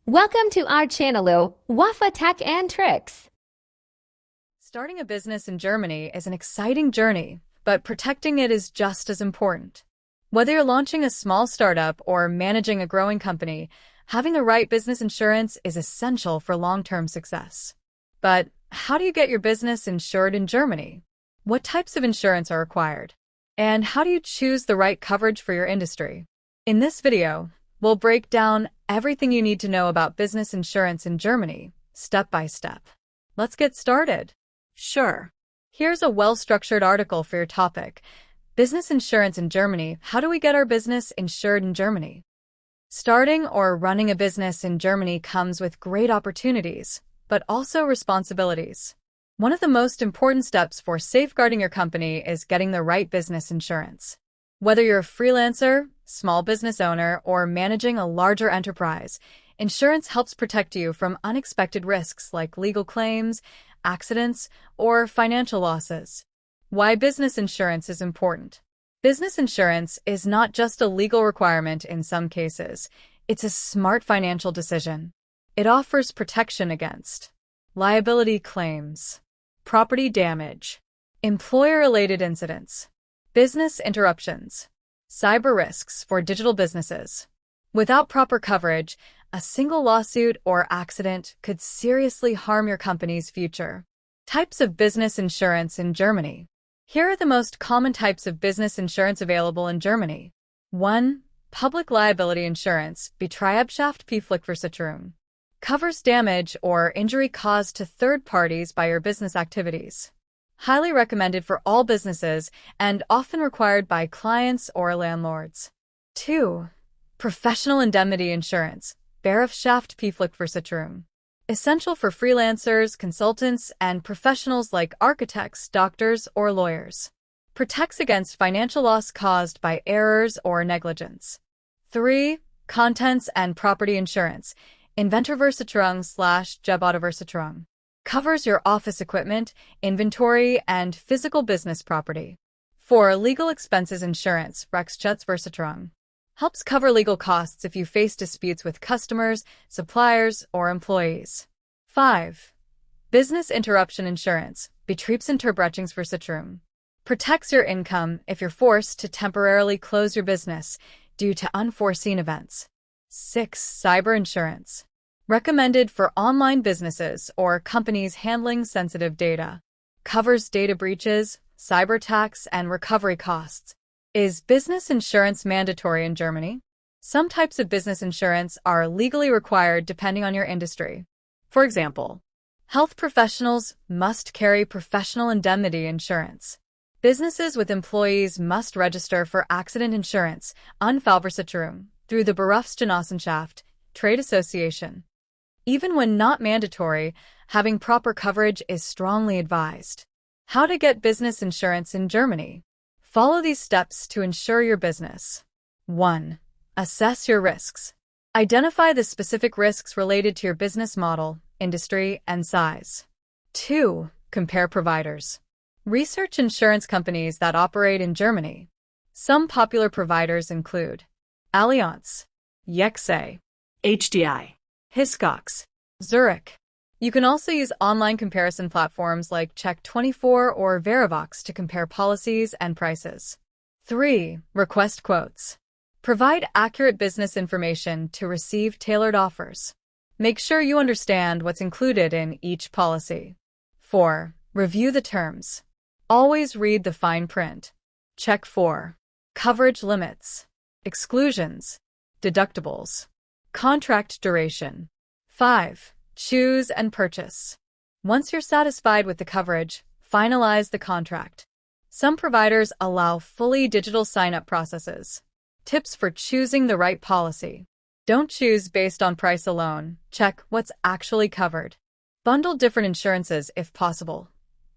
Welcome to our channel, Wafa Tech and Tricks. Starting a business in Germany is an exciting journey, but protecting it is just as important. Whether you're launching a small startup or managing a growing company, having the right business insurance is essential for long-term success. But how do you get your business insured in Germany? What types of insurance are required? And how do you choose the right coverage for your industry? In this video, we'll break down everything you need to know about business insurance in Germany, step by step. Let's get started. Sure. Here's a well-structured article for your topic. Business insurance in Germany. How do we get our business insured in Germany? Starting or running a business in Germany comes with great opportunities, but also responsibilities. One of the most important steps for safeguarding your company is getting the right business insurance. Whether you're a freelancer, small business owner, or managing a larger enterprise, insurance helps protect you from unexpected risks like legal claims, accidents, or financial losses. Why business insurance is important. Business insurance is not just a legal requirement in some cases, it's a smart financial decision. It offers protection against liability claims, property damage, employer-related incidents, business interruptions, cyber risks for digital businesses. Without proper coverage, a single lawsuit or accident could seriously harm your company's future. Types of business insurance in Germany. Here are the most common types of business insurance available in Germany. 1. Public liability insurance, Betriebshaftpflichtversicherung. Covers damage or injury caused to third parties by your business activities. Highly recommended for all businesses and often required by clients or landlords. 2. Professional indemnity insurance, Berufshaftpflichtversicherung. Essential for freelancers, consultants, and professionals like architects, doctors, or lawyers. Protects against financial loss caused by errors or negligence. 3. Contents and property insurance, Inventarversicherung/Gebäudeversicherung. Covers your office equipment, inventory, and physical business property. 4. Legal expenses insurance, Rechtsschutzversicherung. Helps cover legal costs if you face disputes with customers, suppliers, or employees. 5. Business interruption insurance, Betriebsunterbrechungsversicherung. Protects your income if you're forced to temporarily close your business due to unforeseen events. 6. Cyber insurance. Recommended for online businesses or companies handling sensitive data. Covers data breaches, cyber attacks, and recovery costs. Is business insurance mandatory in Germany? Some types of business insurance are legally required depending on your industry. For example, health professionals must carry professional indemnity insurance. Businesses with employees must register for accident insurance, Unfallversicherung, through the Berufsgenossenschaft, trade association. Even when not mandatory, having proper coverage is strongly advised. How to get business insurance in Germany? Follow these steps to insure your business. 1. Assess your risks. Identify the specific risks related to your business model, industry, and size. 2. Compare providers. Research insurance companies that operate in Germany. Some popular providers include Allianz, Yexe, HDI, Hiscox, Zurich. You can also use online comparison platforms like Check24 or Verivox to compare policies and prices. 3. Request quotes. Provide accurate business information to receive tailored offers. Make sure you understand what's included in each policy. 4. Review the terms. Always read the fine print. Check for coverage limits, exclusions, deductibles, contract duration. 5. Choose and purchase. Once you're satisfied with the coverage, finalize the contract. Some providers allow fully digital sign-up processes. Tips for choosing the right policy. Don't choose based on price alone. Check what's actually covered. Bundle different insurances if possible.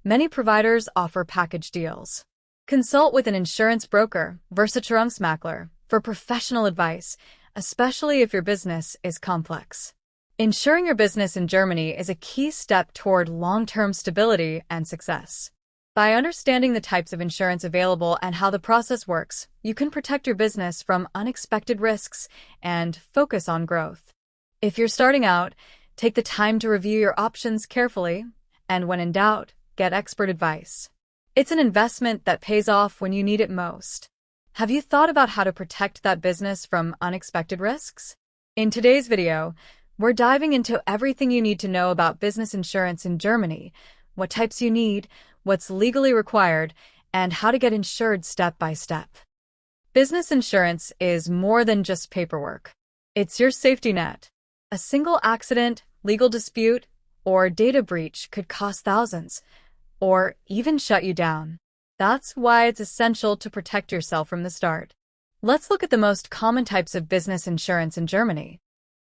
Many providers offer package deals. Consult with an insurance broker, Versicherungsmakler, for professional advice, especially if your business is complex. Insuring your business in Germany is a key step toward long-term stability and success. By understanding the types of insurance available and how the process works, you can protect your business from unexpected risks and focus on growth. If you're starting out, take the time to review your options carefully, and when in doubt, get expert advice. It's an investment that pays off when you need it most. Have you thought about how to protect that business from unexpected risks? In today's video, we're diving into everything you need to know about business insurance in Germany, what types you need, what's legally required, and how to get insured step by step. Business insurance is more than just paperwork. It's your safety net. A single accident, legal dispute, or data breach could cost thousands, or even shut you down. That's why it's essential to protect yourself from the start. Let's look at the most common types of business insurance in Germany.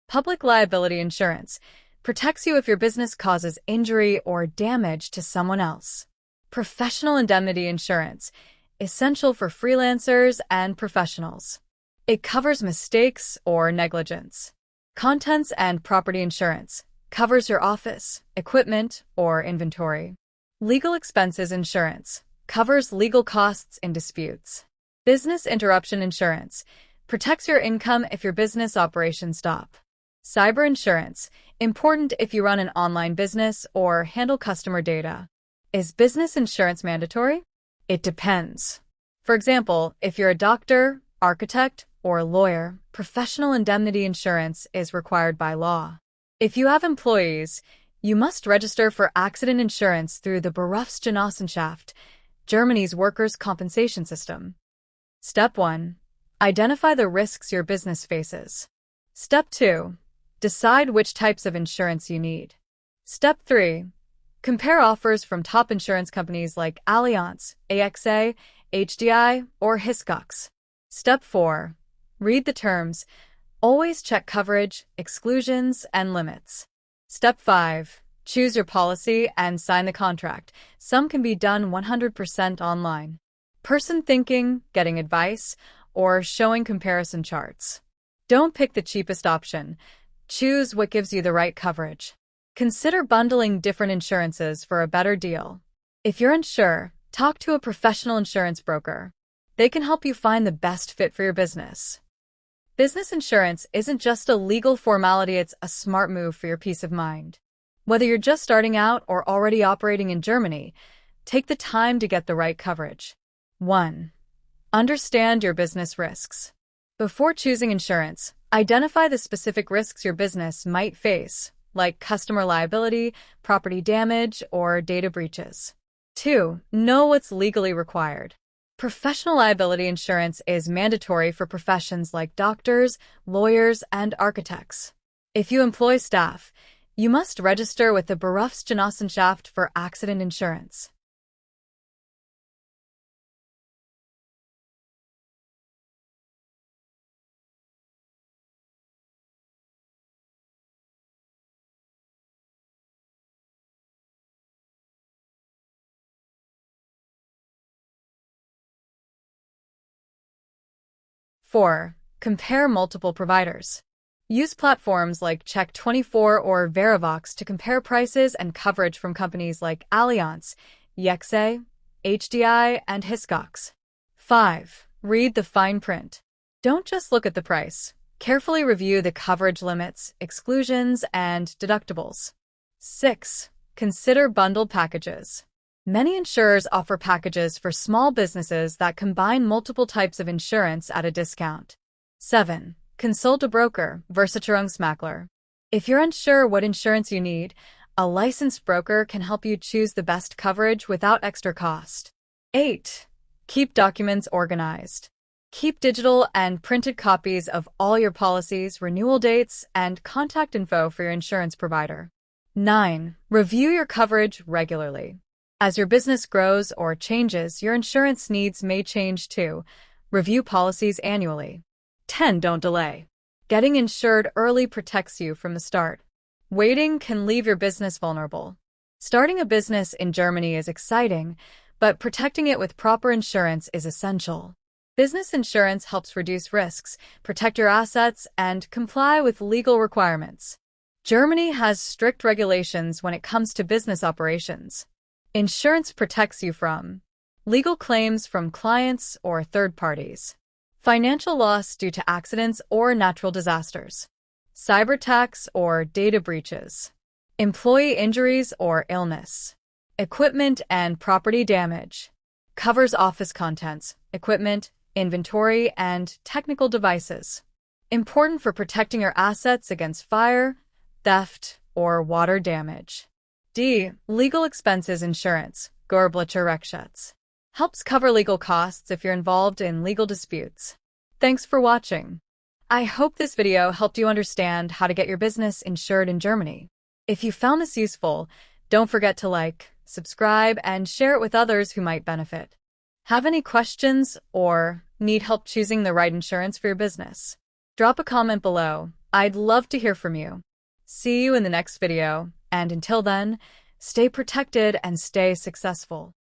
Public liability insurance protects you if your business causes injury or damage to someone else. Professional indemnity insurance, essential for freelancers and professionals. It covers mistakes or negligence. Contents and property insurance covers your office, equipment, or inventory. Legal expenses insurance covers legal costs in disputes. Business interruption insurance protects your income if your business operations stop. Cyber insurance, important if you run an online business or handle customer data. Is business insurance mandatory? It depends. For example, if you're a doctor, architect, or lawyer, professional indemnity insurance is required by law. If you have employees, you must register for accident insurance through the Berufsgenossenschaft, Germany's workers' compensation system. Step 1. Identify the risks your business faces. Step 2. Decide which types of insurance you need. Step 3. Compare offers from top insurance companies like Allianz, AXA, HDI, or Hiscox. Step 4. Read the terms. Always check coverage, exclusions, and limits. Step 5. Choose your policy and sign the contract. Some can be done 100% online. Person thinking, getting advice, or showing comparison charts. Don't pick the cheapest option. Choose what gives you the right coverage. Consider bundling different insurances for a better deal. If you're unsure, talk to a professional insurance broker. They can help you find the best fit for your business. Business insurance isn't just a legal formality, it's a smart move for your peace of mind. Whether you're just starting out or already operating in Germany, take the time to get the right coverage. 1. Understand your business risks. Before choosing insurance, identify the specific risks your business might face, like customer liability, property damage, or data breaches. 2. Know what's legally required. Professional liability insurance is mandatory for professions like doctors, lawyers, and architects. If you employ staff, you must register with the Berufsgenossenschaft for accident insurance. Four. Compare multiple providers. Use platforms like Check24 or Verivox to compare prices and coverage from companies like Allianz, AXA, HDI, and Hiscox. 5. Read the fine print. Don't just look at the price. Carefully review the coverage limits, exclusions, and deductibles. 6. Consider bundled packages. Many insurers offer packages for small businesses that combine multiple types of insurance at a discount. 7. Consult a broker, Versicherungsmakler. If you're unsure what insurance you need, a licensed broker can help you choose the best coverage without extra cost. 8. Keep documents organized. Keep digital and printed copies of all your policies, renewal dates, and contact info for your insurance provider. 9. Review your coverage regularly. As your business grows or changes, your insurance needs may change too. Review policies annually. 10. Don't delay. Getting insured early protects you from the start. Waiting can leave your business vulnerable. Starting a business in Germany is exciting, but protecting it with proper insurance is essential. Business insurance helps reduce risks, protect your assets, and comply with legal requirements. Germany has strict regulations when it comes to business operations. Insurance protects you from legal claims from clients or third parties, financial loss due to accidents or natural disasters, cyber attacks or data breaches, employee injuries or illness, equipment and property damage. Covers office contents, equipment, inventory, and technical devices. Important for protecting your assets against fire, theft, or water damage. D. Legal expenses insurance, Gorbliche Rechtsschutz. Helps cover legal costs if you're involved in legal disputes. Thanks for watching. I hope this video helped you understand how to get your business insured in Germany. If you found this useful, don't forget to like, subscribe, and share it with others who might benefit. Have any questions or need help choosing the right insurance for your business? Drop a comment below. I'd love to hear from you. See you in the next video, and until then, stay protected and stay successful.